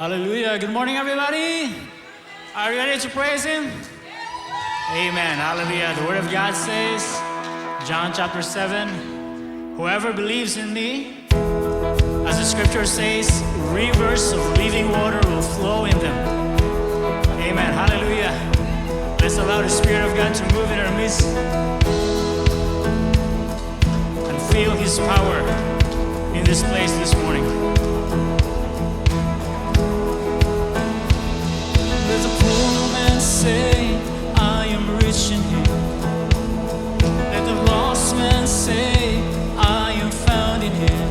Hallelujah. Good morning, everybody. Are you ready to praise Him? Amen. Hallelujah. The Word of God says, John chapter 7, whoever believes in me, as the scripture says, rivers of living water will flow in them. Amen. Hallelujah. Let's allow the Spirit of God to move in our midst and feel His power in this place this morning. There's a poor man say, I am rich in Him. Let the lost man say, I am found in Him.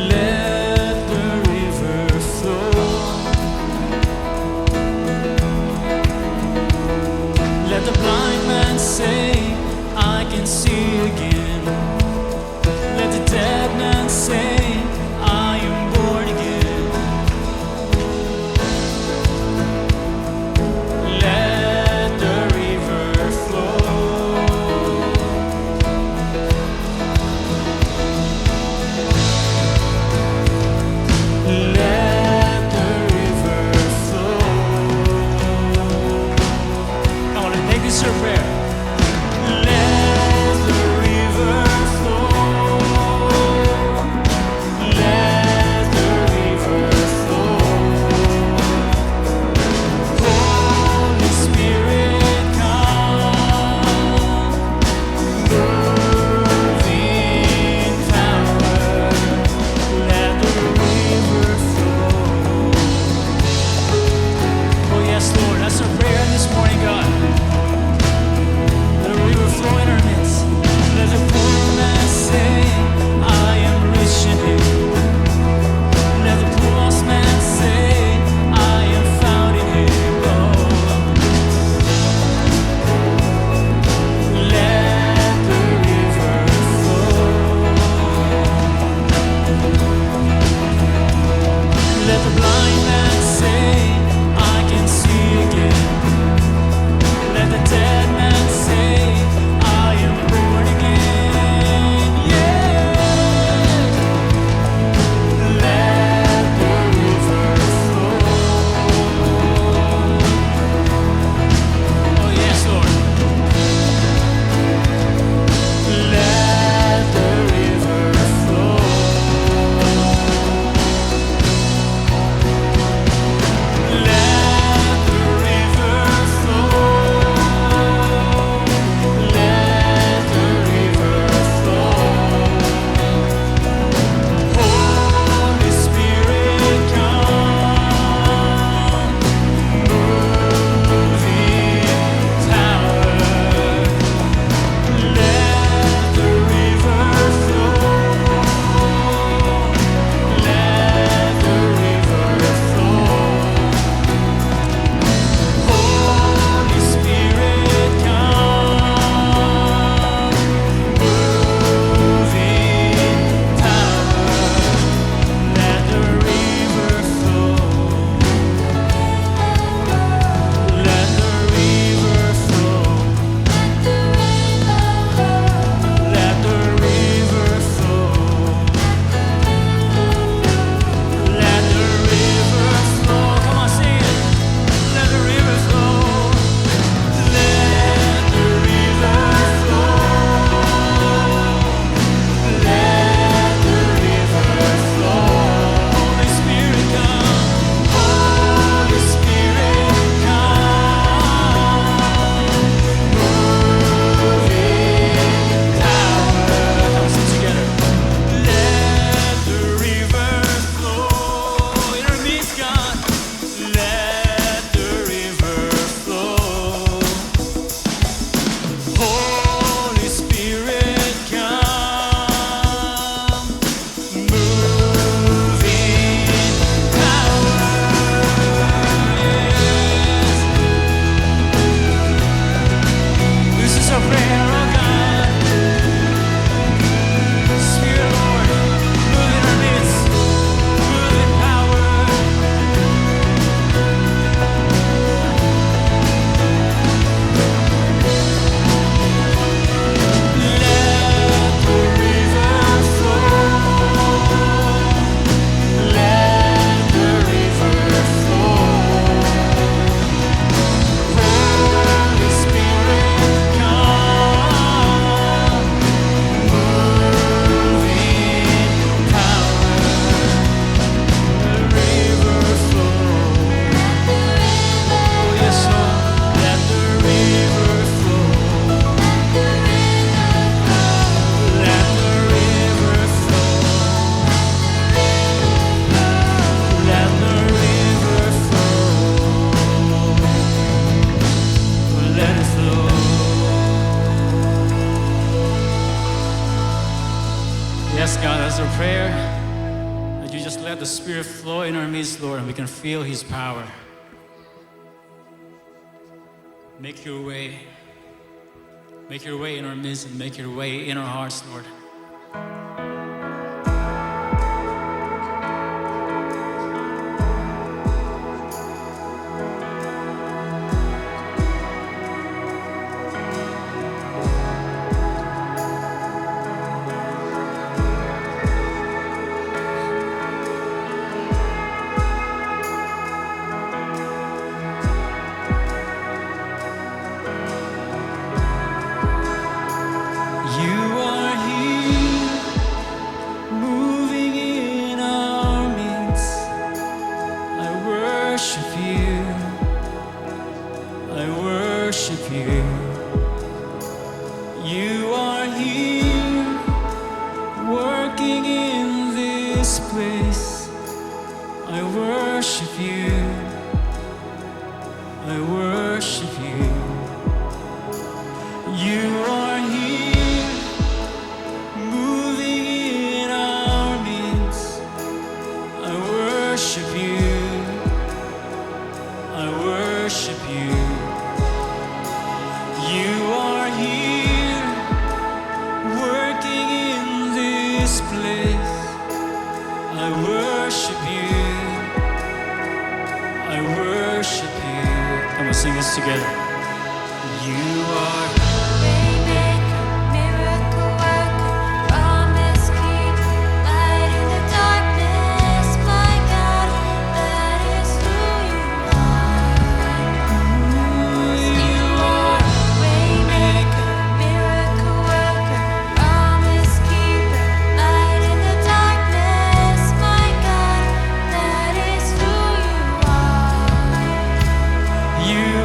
Let the river flow. Let the blind man say, I can see again. desire that you just let the Spirit flow in our midst, Lord, and we can feel His power. Make your way. Make your way in our midst and make your way in our hearts, Lord. You are here, working in this place. I worship you. I worship you. You are here, moving in our midst. I worship you. I worship you. You are here, working in this place. I worship you. I worship you. Come on, sing this together. You are Waymaker, miracle worker, promise keeper, light in the darkness, my God, that is who you are. You are waymaker, miracle worker, promise keeper, light in the darkness, my God, that is who you are. here,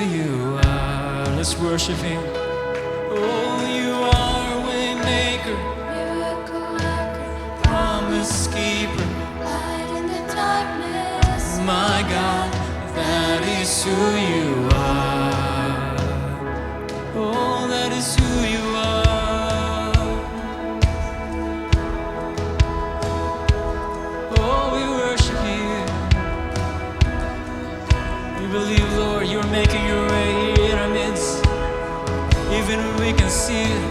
you are. Let's worship Him. Oh, you are a way maker, Miracle worker, promise keeper. light in the darkness. My God, that is who you are. Oh, that is who you are. Oh, we worship you. We believe, Lord, you're making your way here in our midst. Even when we can see it,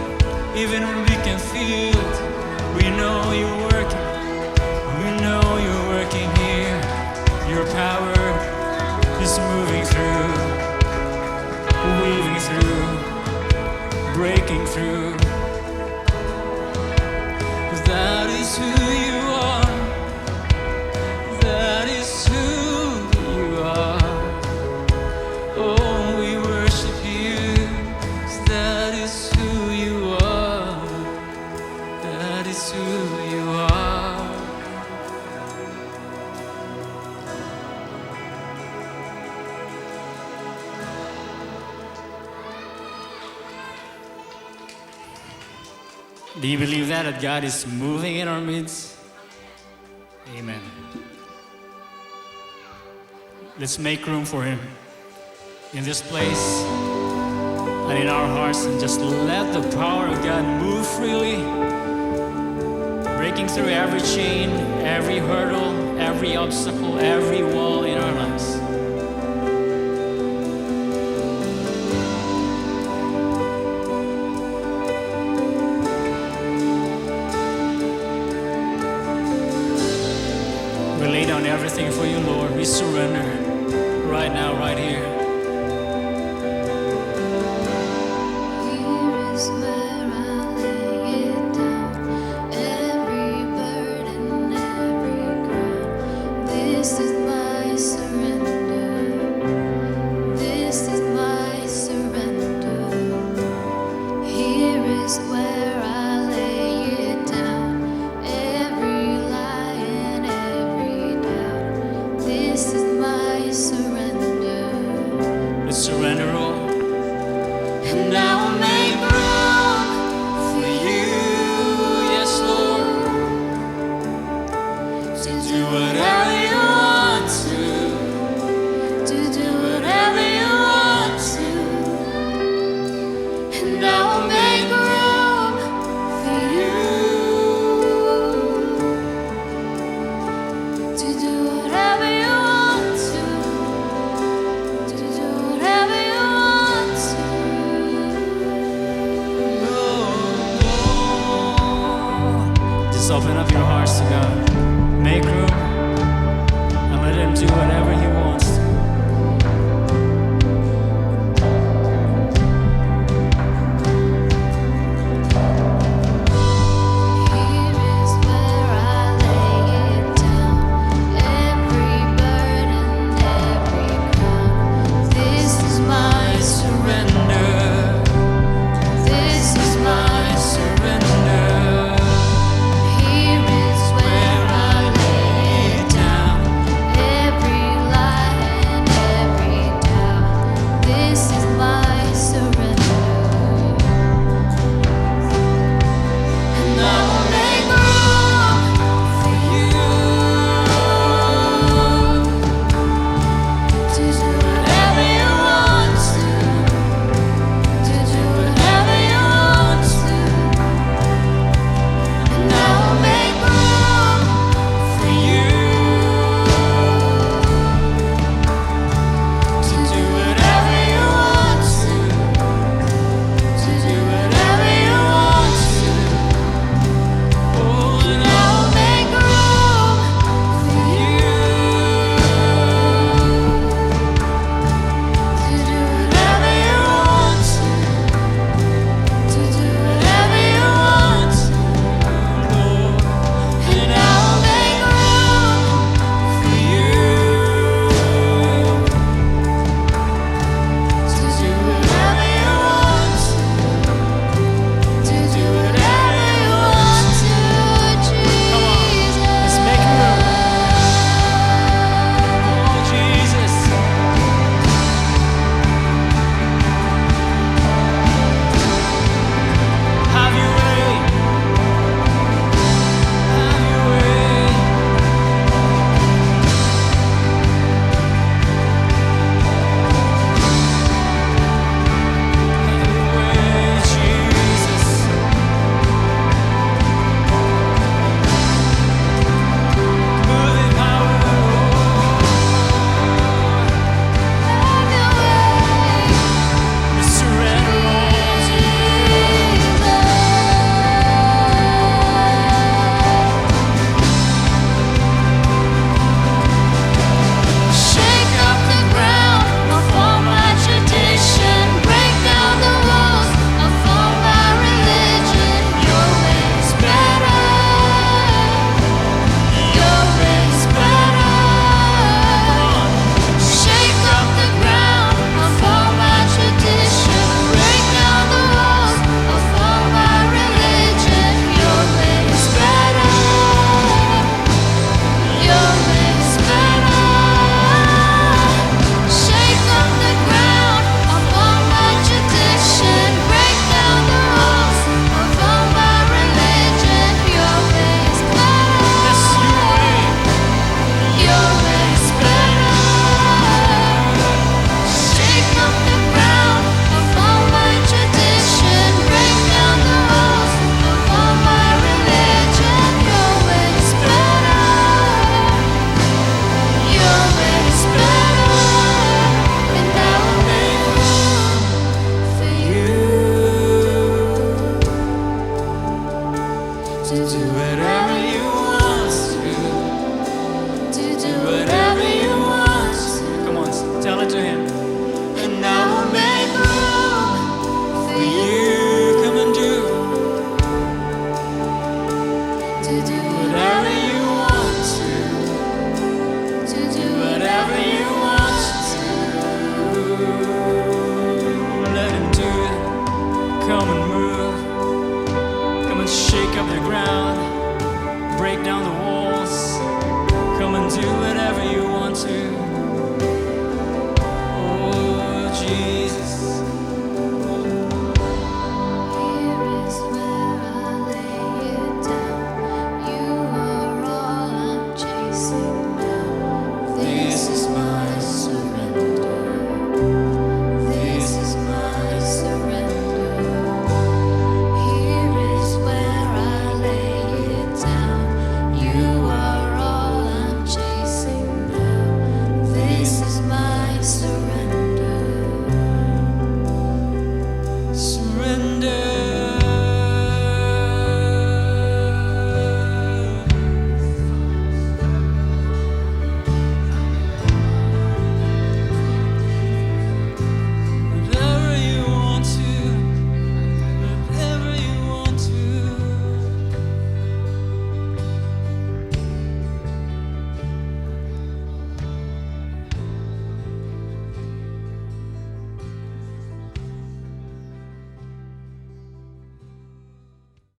even when we can feel it, we know you're working. We know you're working here. Your power is moving through, weaving through, breaking through. 'Cause that is who you are. That is who you are. Oh, we worship you. 'Cause that is who you are. That is who you are. Do you believe that God is moving in our midst? Amen. Let's make room for Him in this place and in our hearts, and just let the power of God move freely, breaking through every chain, every hurdle, every obstacle, every wall in our lives. We lay down everything for you, Lord. We surrender right now, right here. Here is where I lay it down. Every burden, every crown. This is my surrender. This is my surrender. Here is where I lay it down. Every lie and every doubt. This is my surrender. Let's surrender all. And I will make room for you. Yes, Lord. To do whatever you want to. To do whatever you want to. And I will make room for you. To do whatever you want to. To do whatever you want to. Just open up your hearts to God. Make room and let Him do whatever He wants.